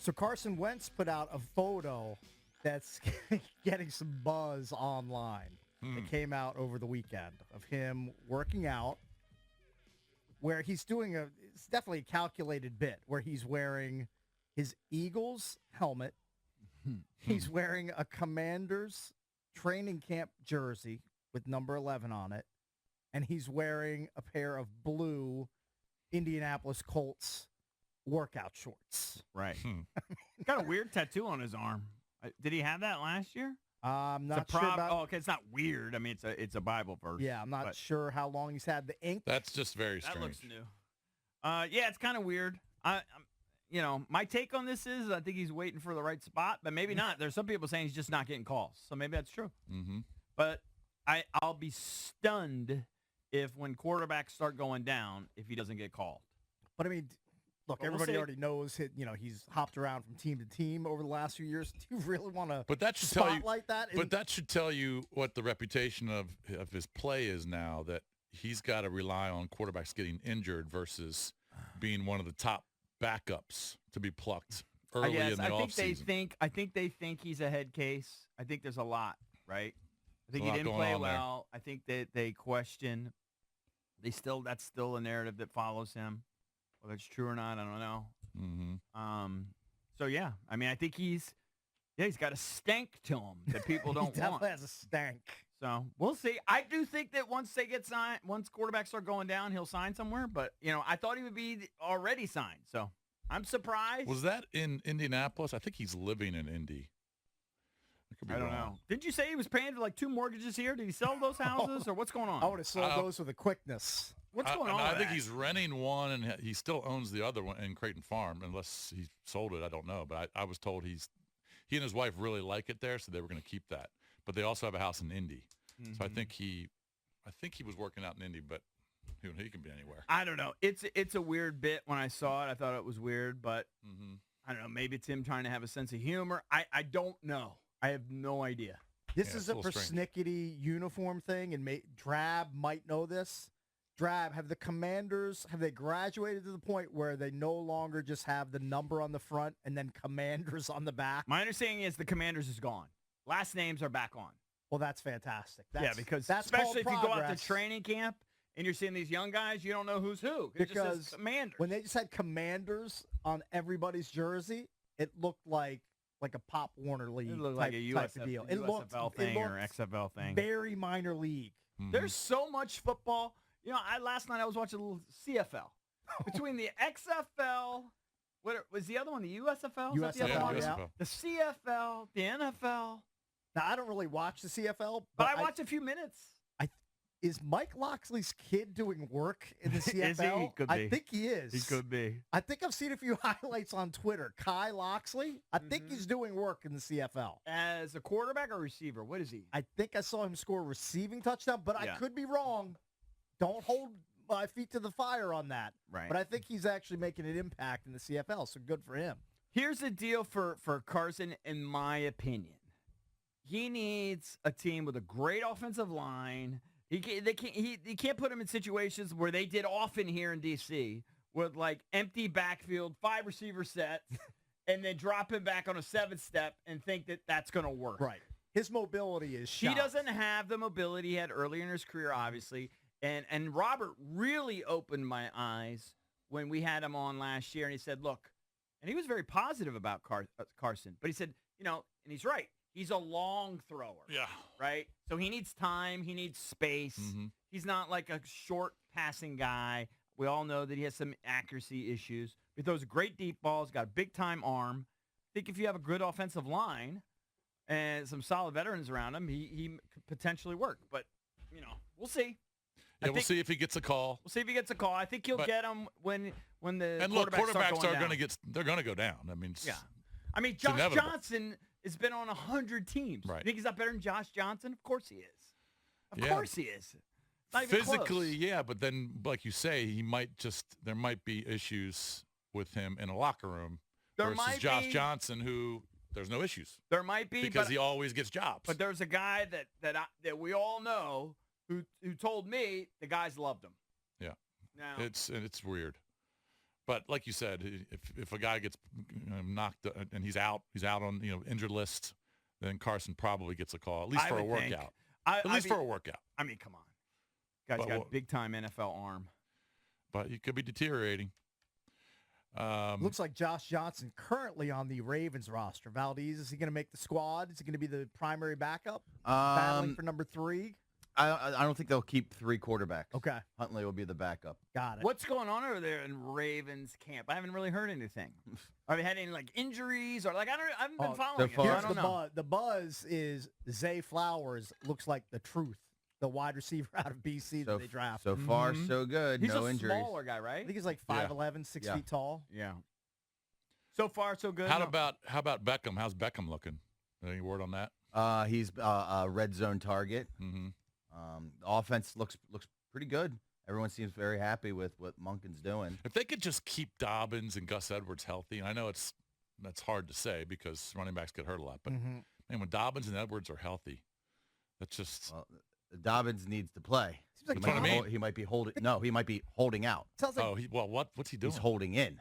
So Carson Wentz put out a photo that's getting some buzz online. It came out over the weekend of him working out where he's doing it's definitely a calculated bit where he's wearing his Eagles helmet. He's wearing a Commanders training camp jersey with number 11 on it. And he's wearing a pair of blue Indianapolis Colts workout shorts. Right. He's got a weird tattoo on his arm. Did he have that last year? I'm not sure about. Oh, okay. It's not weird. I mean, it's a Bible verse. Yeah, I'm not sure how long he's had the ink. That's just very strange. That looks new. Yeah, it's kind of weird. My take on this is I think he's waiting for the right spot, but maybe not. There's some people saying he's just not getting calls, so maybe that's true. Mm-hmm. But I'll be stunned if when quarterbacks start going down, if he doesn't get called. But I mean, look, everybody already knows he's hopped around from team to team over the last few years. Do you really want to spotlight that? But that should tell you what the reputation of his play is now, that he's got to rely on quarterbacks getting injured versus being one of the top backups to be plucked early in the offseason. I think they think he's a head case. I think there's a lot, right? I think he didn't play well. I think that they question. That's still a narrative that follows him. Whether it's true or not, I don't know. Mm-hmm. So yeah, I mean, I think he's got a stank to him that people don't he definitely has a stank. So we'll see. I do think that once they get signed, once quarterbacks start going down, he'll sign somewhere. But I thought he would be already signed. So I'm surprised. Was that in Indianapolis? I think he's living in Indy. I don't know. Didn't you say he was paying for like 2 mortgages here? Did he sell those houses or what's going on? I would have sold those with a quickness. What's going on? I think he's renting one, and he still owns the other one in Creighton Farm, unless he sold it. I don't know, but I was told he and his wife really like it there, so they were going to keep that. But they also have a house in Indy, so I think he was working out in Indy, but he can be anywhere. I don't know. It's a weird bit. When I saw it, I thought it was weird, but I don't know. Maybe it's him trying to have a sense of humor. I don't know. I have no idea. This is a persnickety uniform thing, and Drab might know this. Drab, have the Commanders, have they graduated to the point where they no longer just have the number on the front and then Commanders on the back? My understanding is the Commanders is gone. Last names are back on. Well, that's fantastic. Because especially if you go out to training camp and you're seeing these young guys, you don't know who's who. It just says Commanders. When they just had Commanders on everybody's jersey, it looked like a Pop Warner League type of deal. It looked thing or XFL thing. Very minor league. Mm-hmm. There's so much football. Last night I was watching a little CFL. Between the XFL, what was the other one? The USFL? USFL. The CFL, the NFL. Now, I don't really watch the CFL. But I watched a few minutes. Is Mike Loxley's kid doing work in the CFL? Is he? He could be. I think he is. He could be. I think I've seen a few highlights on Twitter. Kai Loxley, I think he's doing work in the CFL. As a quarterback or receiver? What is he? I think I saw him score a receiving touchdown, but I could be wrong. Don't hold my feet to the fire on that. Right. But I think he's actually making an impact in the CFL, so good for him. Here's the deal for Carson, in my opinion. He needs a team with a great offensive line. He can't put him in situations where they did often here in D.C. with like empty backfield, 5 receiver sets, and then drop him back on a 7th step and think that that's going to work. Right. His mobility is shot. He doesn't have the mobility he had earlier in his career, obviously. And Robert really opened my eyes when we had him on last year, and he said, look, and he was very positive about Carson, but he said, and he's right. He's a long thrower. Yeah. Right? So he needs time. He needs space. Mm-hmm. He's not like a short passing guy. We all know that he has some accuracy issues. He throws great deep balls, got a big-time arm. I think if you have a good offensive line and some solid veterans around him, he could potentially work. But, we'll see. Yeah, we'll see if he gets a call. We'll see if he gets a call. I think he'll get him when the quarterbacks are going to they're going to go down. I mean, yeah. I mean, Josh Johnson has been on 100 teams. Right. You think he's not better than Josh Johnson? Of course he is. Of course he is. Not even physically, close. yeah, but then, like you say, there might be issues with him in a locker room versus Josh Johnson, who there's no issues. There might be because he always gets jobs. But there's a guy that we all know who told me the guys loved him. Yeah, now it's weird. But like you said, if a guy gets knocked and he's out on injured list, then Carson probably gets a call, at least for a workout. For a workout. I mean, come on. Guy's got big-time NFL arm. But he could be deteriorating. Looks like Josh Johnson currently on the Ravens roster. Valdez, is he going to make the squad? Is he going to be the primary backup? Battling for number 3? I don't think they'll keep 3 quarterbacks. Okay. Huntley will be the backup. Got it. What's going on over there in Ravens camp? I haven't really heard anything. Have you had any injuries or I haven't been following it. Here's I don't know. The buzz is Zay Flowers looks like the truth, the wide receiver out of BC that they drafted. So far, so good. He's no a injuries. smaller guy, right? I think he's like 5'11", 6 feet tall. Yeah. So far, so good. How about Beckham? How's Beckham looking? Any word on that? He's a red zone target. Mm-hmm. The offense looks pretty good. Everyone seems very happy with what Monken's doing. If they could just keep Dobbins and Gus Edwards healthy, and I know that's hard to say because running backs get hurt a lot, but man, when Dobbins and Edwards are healthy, that's just. Well, Dobbins needs to play. Seems like He might be holding. No, he might be holding out. Sounds like what's he doing? He's holding in.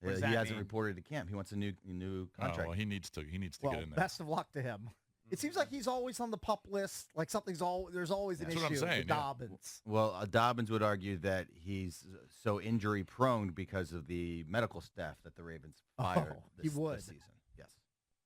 He What does that hasn't mean? reported to camp. He wants a new contract. Well, he needs to get in there. Best of luck to him. It seems like he's always on the pup list. Like there's always an That's what I'm issue saying, with yeah. Dobbins. Well, Dobbins would argue that he's so injury prone because of the medical staff that the Ravens fired this season. Yes.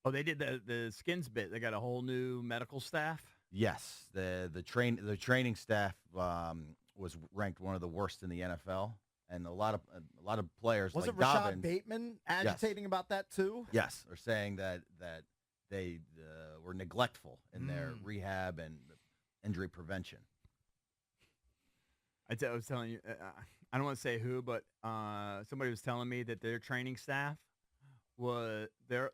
Oh, they did the skins bit. They got a whole new medical staff. Yes. The training staff was ranked one of the worst in the NFL, and a lot of players Was like it Rashad Dobbins, Bateman agitating about that too? Yes, are saying that they were neglectful in their rehab and injury prevention. I was telling you, I don't want to say who, but somebody was telling me that their training staff was their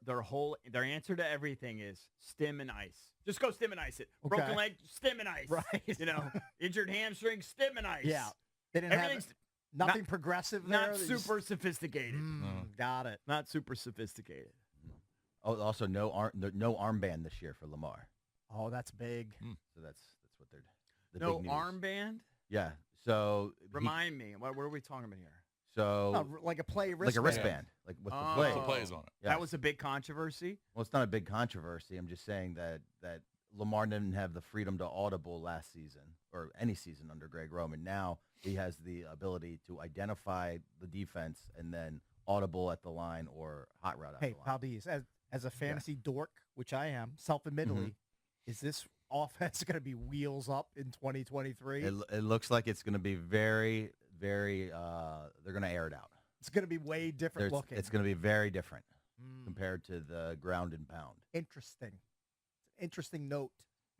answer to everything is stim and ice. Just go stim and ice it. Okay. Broken leg, stim and ice. Right. Injured hamstring, stim and ice. Yeah. They didn't have nothing progressive there. Not super sophisticated. Got it. Not super sophisticated. Oh, also no armband this year for Lamar. Oh, that's big. So that's what they're. The No big news. armband? Yeah. So Remind me. What are we talking about here? So No, like a play wristband. like a wristband, like with the play. The plays on it. Yes. That was a big controversy. Well, it's not a big controversy. I'm just saying that Lamar didn't have the freedom to audible last season or any season under Greg Roman. Now he has the ability to identify the defense and then audible at the line or hot route at Hey, the line. Valdez, as a fantasy dork, which I am, self-admittedly, is this offense going to be wheels up in 2023? It looks like it's going to be very, very. They're going to air it out. It's going to be way different looking. It's going to be very different compared to the ground and pound. Interesting. Interesting note.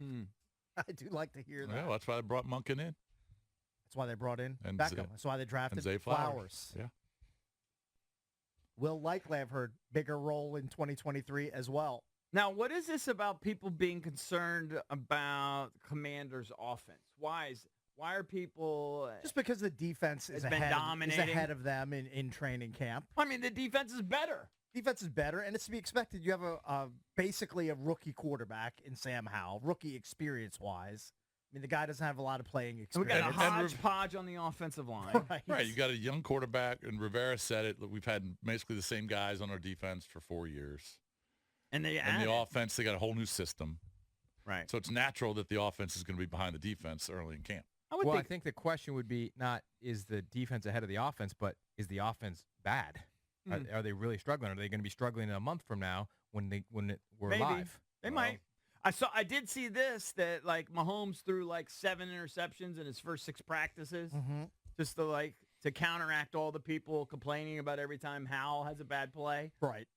I do like to hear that. Yeah, well, that's why I brought Monken in. That's why they brought in And Beckham. Zay- That's why they drafted Zay Flowers. Yeah. Will likely have heard bigger role in 2023 as well. Now, what is this about people being concerned about Commanders' offense? Why are people Just because the defense is Has been dominating. ahead of them in training camp. I mean, the defense is better. Defense is better, and it's to be expected. You have basically a rookie quarterback in Sam Howell, rookie experience-wise. I mean, the guy doesn't have a lot of playing And we got experience. a hodgepodge on the offensive line. Right, you got a young quarterback, and Rivera said it. We've had basically the same guys on our defense for 4 years. And the offense, they got a whole new system. Right. So it's natural that the offense is going to be behind the defense early in camp. I think the question would be not is the defense ahead of the offense, but is the offense bad? Are they really struggling? Are they going to be struggling in a month from now when we're Maybe. live? They might. I did see this, that like Mahomes threw like 7 interceptions in his first 6 practices just to counteract all the people complaining about every time Howell has a bad play. Right.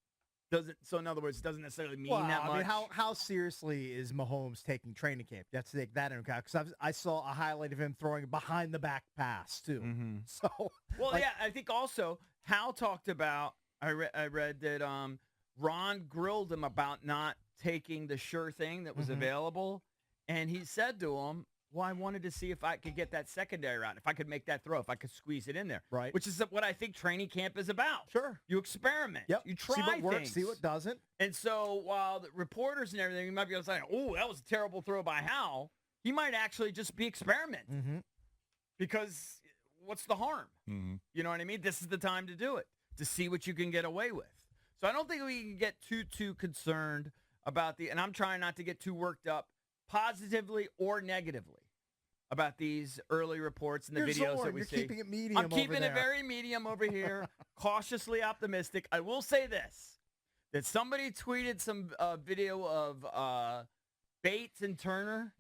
So in other words, it doesn't necessarily mean Well, that much. I mean, how seriously is Mahomes taking training camp? You have to take that into account because I saw a highlight of him throwing a behind the back pass too. So Well, yeah, I think also Hal talked about. I read that Ron grilled him about not taking the sure thing that was available, and he said to him, "Well, I wanted to see if I could get that secondary route, if I could make that throw, if I could squeeze it in there." Right. Which is what I think training camp is about. Sure. You experiment. Yep. You try see what works, things. see what doesn't. And so while the reporters and everything, you might be saying, "Oh, that was a terrible throw by Hal," he might actually just be experimenting. Because what's the harm? Mm-hmm. You know what I mean? This is the time to do it, to see what you can get away with. So I don't think we can get too concerned about and I'm trying not to get too worked up positively or negatively about these early reports and the videos that we You're see. keeping it medium I'm keeping over it there. very medium over here, cautiously optimistic. I will say this, that somebody tweeted some video of Bates and Turner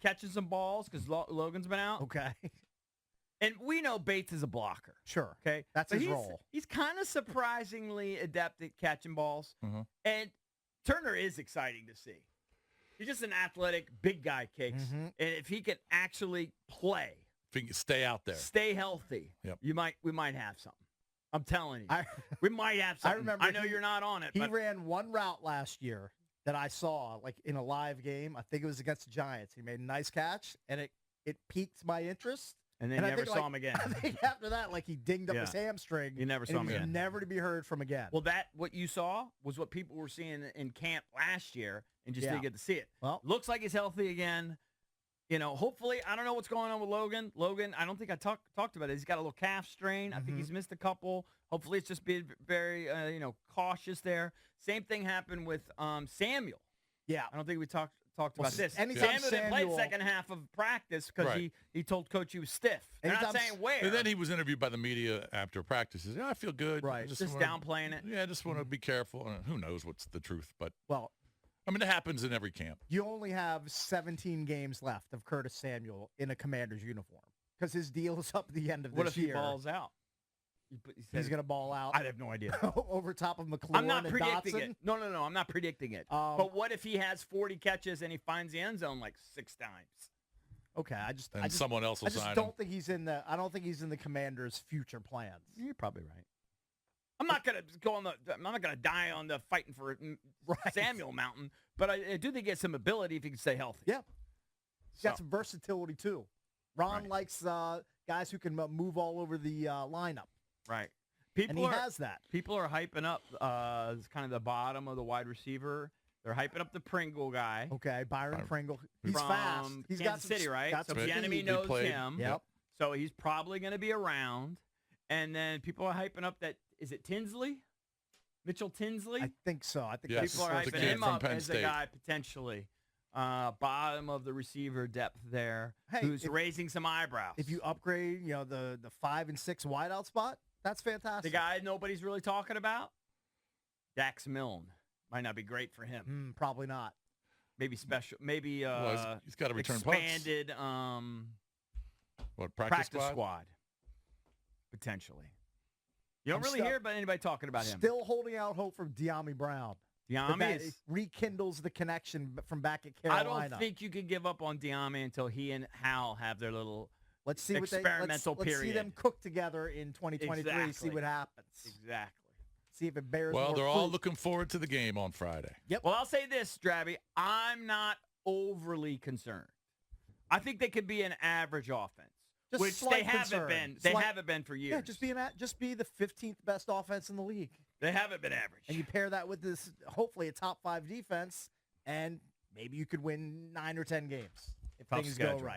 catching some balls because Logan's been out. Okay. And we know Bates is a blocker. Sure. Okay. That's But his role. He's kind of surprisingly adept at catching balls. Mm-hmm. And Turner is exciting to see. He's just an athletic, big guy, Cakes. Mhm. And if he can actually play, If you can stay out there. stay healthy, Yep. we might have something. I'm telling you. I We might have something. remember I know he- you're not on it, He but ran one route last year that I saw, like in a live game. I think it was against the Giants. He made a nice catch, and it piqued my interest. and then And you I never think, saw like, him again. I think after that, like he dinged up Yeah. his hamstring. You never and saw him he was again. never to be heard from again. Well, what you saw was what people were seeing in camp last year and just Yeah. didn't get to see it. Well- Looks like he's healthy again. You know, hopefully, I don't know what's going on with Logan. Logan, I don't think I talked about it. He's got a little calf strain. I think he's missed a couple. Hopefully, it's just being very, cautious there. Same thing happened with Samuel. yeah. I don't think we talked about this. anytime Samuel didn't play the Samuel- second half of practice because Right. he told coach he was stiff. They're not Anytime- saying where. And then he was interviewed by the media after practice. He said, I feel good. Right. I just wanna- downplaying it. Yeah, I just want to be careful. And who knows what's the truth. But, Well, I mean, it happens in every camp. you only have 17 games left of Curtis Samuel in a Commander's uniform because his deal is up at the end of What this if he year. balls out? He's going to ball out I have no idea. over top of McLaurin I'm not and predicting Dotson. it. No, I'm not predicting it. Um, But what if he has 40 catches and he finds the end zone like 6 times? Okay, I And someone else will just sign him. don't think he's in the. I don't think he's in the Commander's future plans. You're probably right. I'm not gonna I'm not gonna die on the fighting for Right. Samuel Mountain, but I do think he has some ability if he can stay healthy. Yeah. He's got So- some versatility too. Ron Right. likes guys who can move all over the lineup, Right. and he has that. People are hyping up kind of the bottom of the wide receiver. They're hyping up the Pringle guy. Okay, Byron Byron. Pringle. He's from fast. He's got Kansas some, City, right? Got So some the speed. enemy He knows played. him. Yep. So he's probably going to be around. And then people are hyping up is it Tinsley? Mitchell Tinsley? I think so. I think Yes. that's People are the hyping kid him from up Penn as State. a guy potentially. Bottom of the receiver depth there, Hey, who's if- raising some eyebrows. if you upgrade, the 5 and 6 wideout spot, that's fantastic. the guy nobody's really talking about, Dax Milne, might not be great for him. Probably not. Maybe special. Maybe Well, he's got to return punts. expanded What, practice practice squad? Potentially. You don't I'm really still- hear about anybody talking about him. Still holding out hope for De'Ami Brown. Diami that is. rekindles the connection from back at I Carolina. don't think you could give up on Diami until he and Hal have their little. Let's see what experimental let's see period. them cook together in 2023. See Exactly. what happens. Exactly. See if it bears. Well, more they're all fruit. looking forward to the game on Friday. Well, I'll say this, Drabby. I'm not overly concerned. I think they could be an average offense, Just which they slight haven't concern. been. They Slight- haven't been for years. Yeah, just be the 15th best offense in the league, They haven't been average. and you pair that with this hopefully a top 5 defense, and maybe you could win 9 or 10 games if Tough things schedule. go right.